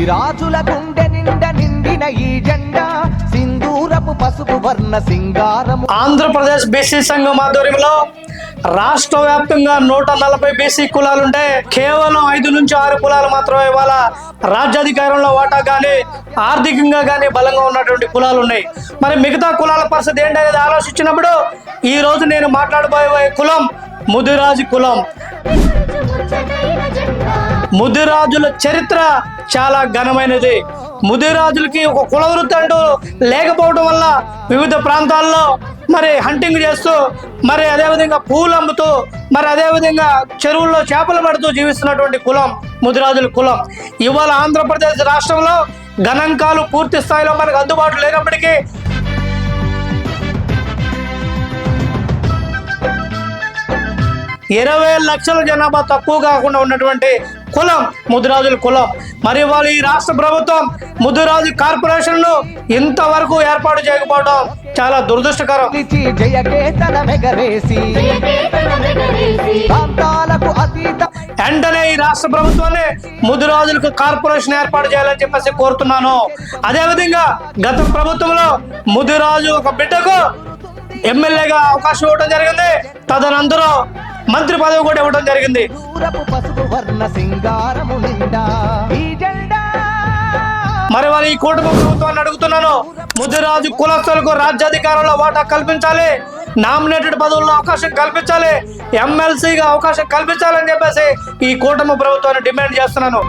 రాజుల గుండె నిండా నిండిన ఈ జెండా సింధూరపు పసుపు వర్ణ సింగారము. ఆంధ్రప్రదేశ్ బీసీ సంఘం ఆధ్వర్యంలో రాష్ట్ర వ్యాప్తంగా 140 బీసీ కులాలుంటే కేవలం 5 నుంచి 6 కులాలు మాత్రమే ఇవాళ రాజ్యాధికారంలో వాటా కానీ ఆర్థికంగా కానీ బలంగా ఉన్నటువంటి కులాలు ఉన్నాయి. మరి మిగతా కులాల పరిస్థితి ఏంటనేది ఆలోచించినప్పుడు ఈ రోజు నేను మాట్లాడబోయే కులం ముదిరాజు కులం. ముదిరాజుల చరిత్ర చాలా ఘనమైనది. ముదిరాజులకి ఒక కుల వృత్తి అంటూ లేకపోవడం వల్ల వివిధ ప్రాంతాల్లో మరి హంటింగ్ చేస్తూ మరి అదేవిధంగా పూలు అమ్ముతూ మరి అదేవిధంగా చెరువుల్లో చేపలు పడుతూ జీవిస్తున్నటువంటి కులం ముదిరాజుల కులం. ఇవాళ ఆంధ్రప్రదేశ్ రాష్ట్రంలో గణాంకాలు పూర్తి స్థాయిలో మనకు అందుబాటులో లేనప్పటికీ ఇరవై లక్షల జనాభా తక్కువ కాకుండా ఉన్నటువంటి కులం ముదిరాజుల కులం. మరి వాళ్ళు ఈ రాష్ట్ర ప్రభుత్వం ముదిరాజు కార్పొరేషన్ ను ఇంతవరకు ఏర్పాటు చేయకపోవడం చాలా దురదృష్టకరం. వెంటనే ఈ రాష్ట్ర ప్రభుత్వాన్ని ముదిరాజులకు కార్పొరేషన్ ఏర్పాటు చేయాలని చెప్పేసి కోరుతున్నాను. అదేవిధంగా గత ప్రభుత్వంలో ముదిరాజు ఒక బిడ్డకు ఎమ్మెల్యేగా అవకాశం ఇవ్వడం జరిగింది. తదనంతరం మంత్రి పదవి కూడా ఇవ్వడం జరిగింది. మరి వాళ్ళు ఈ కూటమి ప్రభుత్వాన్ని అడుగుతున్నాను, ముదిరాజు కులస్తులకు రాజ్యాధికారంలో వాటా కల్పించాలి, నామినేటెడ్ పదవుల్లో అవకాశం కల్పించాలి, ఎమ్మెల్సీగా అవకాశం కల్పించాలని చెప్పేసి ఈ కూటమి ప్రభుత్వాన్ని డిమాండ్ చేస్తున్నాను.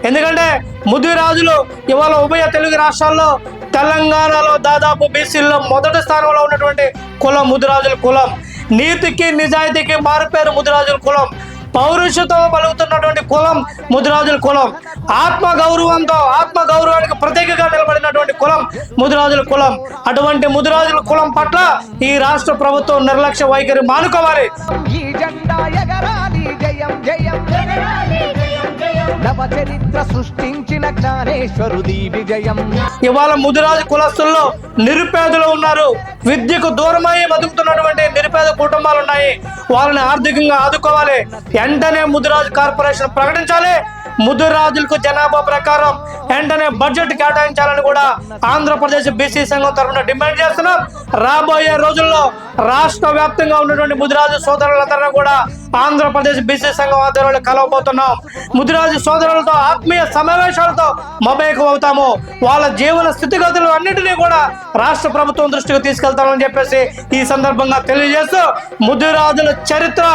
ఎందుకంటే ముదిరాజులు ఇవాళ ఉభయ తెలుగు రాష్ట్రాల్లో తెలంగాణలో దాదాపు బీసీల్లో మొదటి స్థానంలో ఉన్నటువంటి కులం ముదిరాజుల కులం. నీతికి నిజాయితీకి మారుపేరు ముదిరాజుల కులం. పౌరుషతో పలుకుతున్నటువంటి కులం ముదిరాజుల కులం. ఆత్మగౌరవానికి ప్రతీకగా నిలబడినటువంటి కులం ముదిరాజుల కులం. అటువంటి ముదిరాజుల కులం పట్ల ఈ రాష్ట్ర ప్రభుత్వం నిర్లక్ష్య వైఖరి మానుకోవాలి. ఇవాళ ముదిరాజు కులస్తుల్లో నిరుపేదలు ఉన్నారు. విద్యకు దూరమై బతుకుతున్నటువంటి నిరుపేద కుటుంబాలు ఉన్నాయి. వాళ్ళని ఆర్థికంగా ఆదుకోవాలి. వెంటనే ముదిరాజు కార్పొరేషన్ ప్రకటించాలి. ముదిరాజులకు జనాభా ప్రకారం వెంటనే బడ్జెట్ కేటాయించాలని కూడా ఆంధ్రప్రదేశ్ బీసీ సంఘం తరఫున డిమాండ్ చేస్తున్నాం. రాబోయే రోజుల్లో రాష్ట్ర వ్యాప్తంగా ఉన్నటువంటి ముదిరాజు సోదరులందరూ కూడా ఆంధ్రప్రదేశ్ బీసీ సంఘం ఆధ్వర్యంలో కలవబోతున్నాం. ముదిరాజు సోదరులతో ఆత్మీయ సమావేశాలతో మమేకం అవుతాము. వాళ్ళ జీవన స్థితిగతులు అన్నింటినీ కూడా రాష్ట్ర ప్రభుత్వం దృష్టికి తీసుకెళ్తామని చెప్పేసి ఈ సందర్భంగా తెలియజేస్తూ, ముదిరాజుల చరిత్ర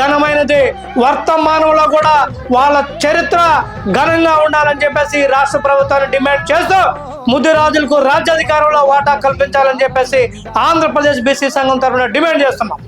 ఘనమైనది. వర్తమానంలో కూడా వాళ్ళ చరిత్ర ఘనంగా ఉండాలని చెప్పేసి రాష్ట్ర ప్రభుత్వాన్ని డిమాండ్ చేస్తూ ముదిరాజులకు రాజ్యాధికారంలో వాటా కల్పించాలని చెప్పేసి ఆంధ్రప్రదేశ్ బీసీ సంఘం తరఫున డిమాండ్ చేస్తున్నాం.